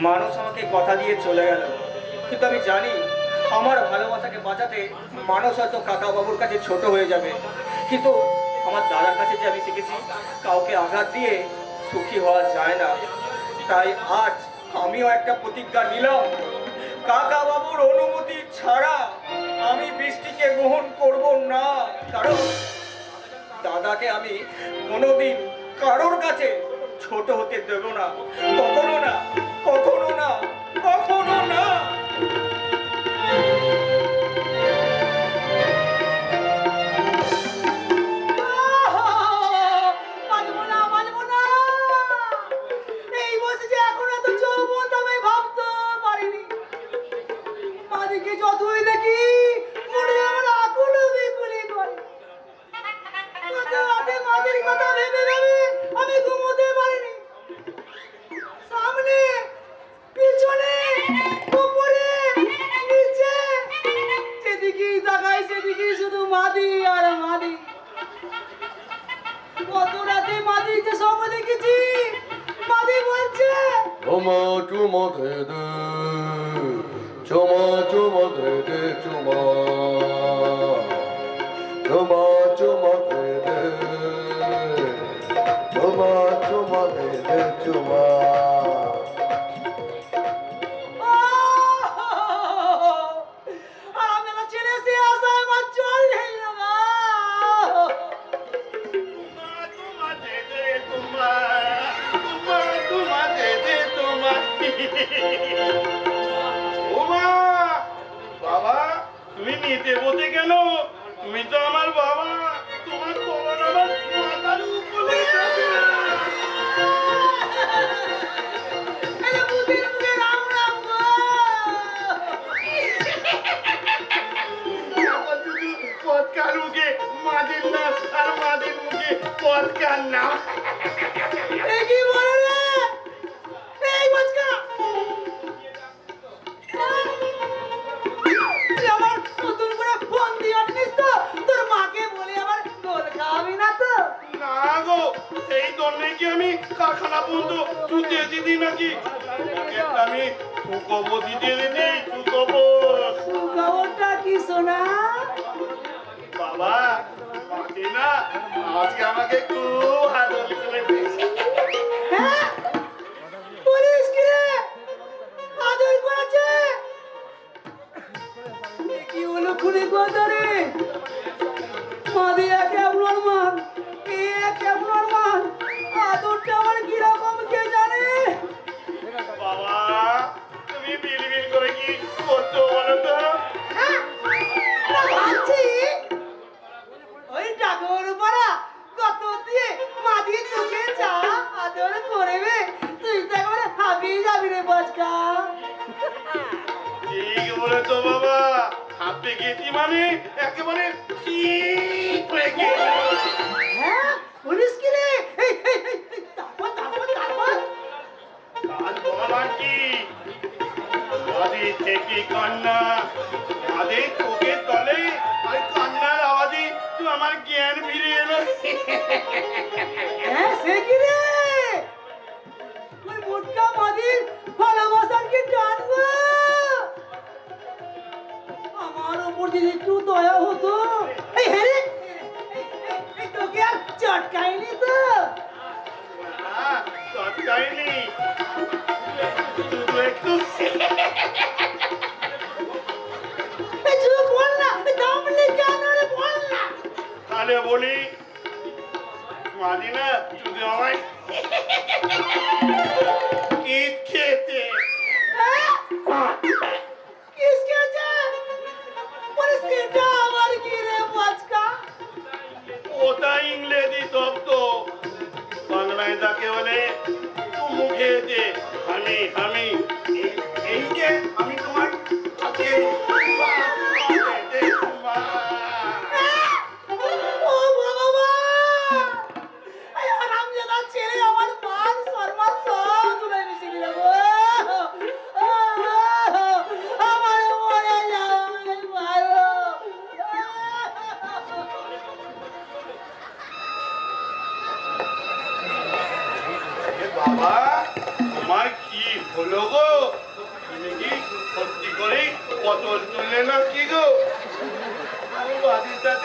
মানুষ আমাকে কথা দিয়ে চলে গেল, কিন্তু আমি জানি আমার ভালোবাসাকে বাঁচাতে মানুষ হয়তো কাকা বাবুর কাছে ছোট হয়ে যাবে, কিন্তু আমার দাদার কাছে যে আমি শিখেছি কাউকে আঘাত দিয়ে সুখী হওয়া যায় না। তাই আজ আমিও একটা প্রতিজ্ঞা নিলাম, কাকা বাবুর অনুমতি ছাড়া আমি বৃষ্টিকে গ্রহণ করব না। কারণ দাদাকে আমি কোনোদিন কারোর কাছে ছোট হতে দেব না, কখনো না, কখনো না, কখনো না। যতই দেখি মনে আমার আকুল বিকুলি করে। রাতে মাদের কথা ভেবে ভেবে আমি ঘুমোতে পারিনি। সামনে পিছনে উপরে নিচে যেদিকেই তাকাই সেদিকেই শুধু মাদি আর মাদি। কত রাতে মাদিকে সব দেখেছি, মাদি বলছে চুমা চুমা দে দে, চুমা চুমা দে দে, চুমা চুমা চুমা দে দে, চুমা চুমা দে দে, চুমা। আর আমি আমার ছেলে সে আশায় আমার চল নেই না। বাবা, তুমি নিতে বলতে কেন? তুমি তো আমার বাবা, তোমার তোমার আমার মাথার উপরে পদকার মুখে মাদির নাম আর মাদির মুখে পদকার নাম। কি বলে রে এই বাচ্চা? আমার নতুন করে ফোন দিয়ে আনিস তো, তোর মাকে বলে আমার গোল খাওয়াবি না তো? না গো, এই জন্যে কি আমি কারখানা পর্যন্ত তুতে দিদি নাকি? আমি ফুকবো দিতে দিদি, ফুকবো। খবরটা কি শোনা? বাবা, মাকে না আজকে আমাকে খুব আদর করে দিয়েছে। হ্যাঁ বলিস কি রে? আদর করেছে? কি হলো খুনি কথা রে? মাদি একে আপনার মান, একে আপনার মান, আদরটা আমার কিরকম কে জানে? বাবা, তুমি বিলবিল করে কি করছো বলো তো? হ্যাঁ না ভাবছি ওই ডাগর পাড়া কত দিয়ে মাদি তোকে যা আদর করবে, তুই তো একেবারে হাবিয়ে যাবি রে বাজকা। ঠিক বলেছো বাবা, হাঁপে গেছি মানে একেবারে ঠিক হয়ে গেছি। হ্যাঁ বলিস কি রে? এই এই এই এই, তারপর কাজ বলা কি? আদি থেকে কান্না, আদি তোকে তলে আর কান্নার আওয়াজে তুই আমার জ্ঞান ফিরে এলো। হ্যাঁ সে কি রে? ওই মোটকা মাদির ভালোবাসার কি টানবো? আমার ওপর যদি একটু দয়া হতো। এই হ্যাঁ রে, এই তোকে আর চটকাইনি তো? না, চটকাইনি, শুধু একটু এই শুধু বল না, দামলে কেন রে বল না? তাহলে বলি, মাদি না শুধু আমায় ঈদ খেতে। কিসকে আছে? বলে সেটা আমার কি রে বাজকা? ওটা ইংরেজি শব্দ, বাংলায় তাকে বলে চুমু খেয়েছে। আমি এই যে আমি তোমার হাতে ও ভগবান! এই হারামজাদা ছেলে আমার মান সম্মান সব তুলে নিয়ে গেল গো। আমার মরে যাওয়ার ভালো। বাবা, তোমার তোমার কি হলো গো? তুমি কি সত্যি করে পটল তুললে না কি গো? আমি বাড়ির সাথে